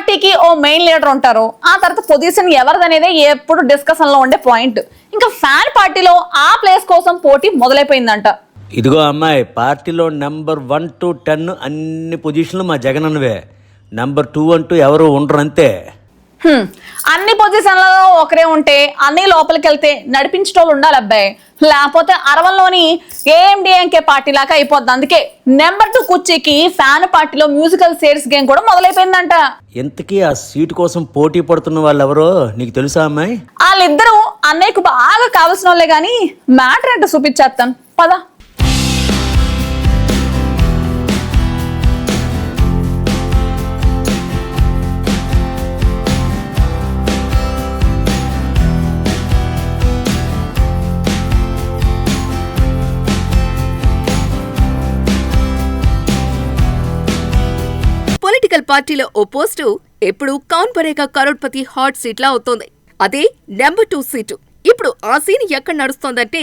పార్టీకి ఓ main leader ఉంటారు, ఆ తర్వాత పొజిషన్ ఎవరిదనేదే ఎప్పుడు డిస్కషన్ లో ఉండే పాయింట్. ఇంకా ఫ్యాన్ పార్టీలో ఆ ప్లేస్ కోసం పోటీ మొదలైపోయిందంట. ఇదిగో అమ్మాయి, పార్టీలో నెంబర్ 1 to 10 అన్ని పొజిషన్లు మా జగన్ అన్నవే. నెంబర్ 2 అంటూ ఎవరు ఉండరు అంతే. అన్ని పొజిషన్లలో ఒకరే ఉంటే అన్ని లోపలికి వెళ్తే నడిపించటోళ్ళు ఉండాలి అబ్బాయి, లేకపోతే అరవల్లోని ఏఎండిఎంకే పార్టీ లాగా అయిపోద్ది. అందుకే నెంబర్ 2 కుర్చీకి ఫ్యాన్ పార్టీలో మ్యూజికల్ చైర్స్ గేమ్ కూడా మొదలైపోయిందంట. ఇంతకీ ఆ సీటు కోసం పోటీ పడుతున్న వాళ్ళు ఎవరో నీకు తెలుసా అమ్మాయి? వాళ్ళిద్దరూ అన్నయ్యకు బాగా కావాల్సిన వాళ్ళే గాని మ్యాటర్ అంటే చూపించేస్తాను పద. పొలిటికల్ పార్టీలో ఓ పోస్టు ఎప్పుడు కౌన్ బనేగా కరోడ్పతి హాట్ సీట్లా అవుతోంది. అదే నెంబర్ 2 సీటు. ఇప్పుడు ఆ సీన్ ఎక్కడ నడుస్తోందంటే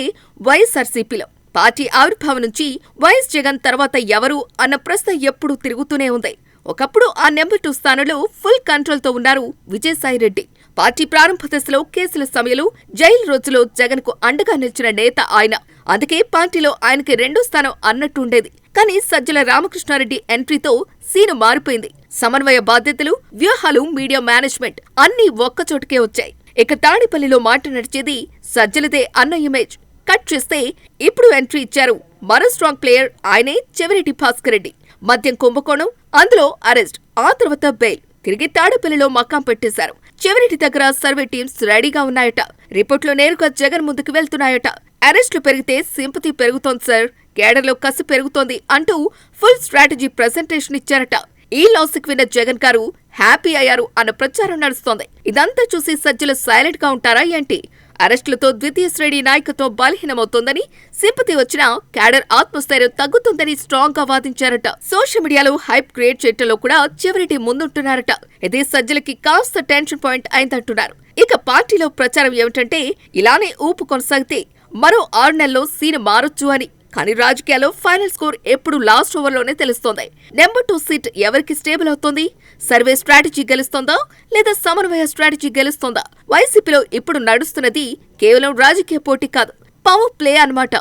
వైఎస్ఆర్సీపీలో. పార్టీ ఆవిర్భావం నుంచి వైఎస్ జగన్ తర్వాత ఎవరు అన్న ప్రశ్న ఎప్పుడూ తిరుగుతూనే ఉంది. ఒకప్పుడు ఆ నెంబర్ 2 స్థానంలో ఫుల్ కంట్రోల్తో ఉన్నారు విజయసాయిరెడ్డి. పార్టీ ప్రారంభ దశలో కేసుల సమయంలో జైలు రోజులో జగన్ కు అండగా నిలిచిన నేత ఆయన. అందుకే పార్టీలో ఆయనకి 2వ స్థానం అన్నట్టుండేది. కానీ సజ్జల రామకృష్ణారెడ్డి ఎంట్రీతో సీను మారిపోయింది. సమన్వయ బాధ్యతలు, వ్యూహాలు, మీడియా మేనేజ్మెంట్ అన్నీ ఒక్కచోటుకే వచ్చాయి. ఇక తాడేపల్లిలో మాట నడిచేది సజ్జలదే అన్న ఇమేజ్. కట్ చేస్తే ఇప్పుడు ఎంట్రీ ఇచ్చారు మరో స్ట్రాంగ్ ప్లేయర్, ఆయనే చెవిరెడ్డి భాస్కర్ రెడ్డి. మద్యం కుంభకోణం, అందులో అరెస్ట్, ఆ తర్వాత బెయిల్. తిరిగి తాడేపల్లిలో మకాం పెట్టేశారు. చెవిరెడ్డి దగ్గర సర్వే టీమ్స్ రెడీగా ఉన్నాయట. రిపోర్ట్లో నేరుగా జగన్ ముందుకు వెళ్తున్నాయట. అరెస్టులు పెరిగితే సింపతి పెరుగుతోంది సార్, కేడర్లో కసి పెరుగుతోంది అంటూ ఫుల్ స్ట్రాటజీ ప్రెజెంటేషన్ ఇచ్చారట. ఈ లాజిక్ విన్న జగన్ గారు హ్యాపీ అయ్యారు అన్న ప్రచారం నడుస్తోంది. ఇదంతా చూసి సజ్జలు సైలెంట్ గా ఉంటారా ఏంటి? అరెస్టులతో ద్వితీయ శ్రేణి నాయకత్వం బలహీనమవుతోందని, సింపతి వచ్చినా క్యాడర్ ఆత్మస్థైర్యం తగ్గుతుందని స్ట్రాంగ్ గా వాదించారట. సోషల్ మీడియాలో హైప్ క్రియేట్ చేయటంలో కూడా చెవిరెడ్డి ముందుంటున్నారట. ఇదే సజ్జలకి కాస్త టెన్షన్ పాయింట్ అయిందంటున్నారు. ఇక పార్టీలో ప్రచారం ఏమిటంటే ఇలానే ఊపు కొనసాగితే మరో 6 నెలల్లో సీన్ మారొచ్చు అని. కానీ రాజకీయాల్లో ఫైనల్ స్కోర్ ఎప్పుడు లాస్ట్ ఓవర్లోనే తెలుస్తోంది. నెంబర్ 2 సీట్ ఎవరికి స్టేబుల్ అవుతోంది? సర్వే స్ట్రాటజీ గెలుస్తోందా లేదా సమన్వయ స్ట్రాటజీ గెలుస్తోందా? వైసీపీలో ఇప్పుడు నడుస్తున్నది కేవలం రాజకీయ పోటీ కాదు, పవర్ ప్లే అన్నమాట.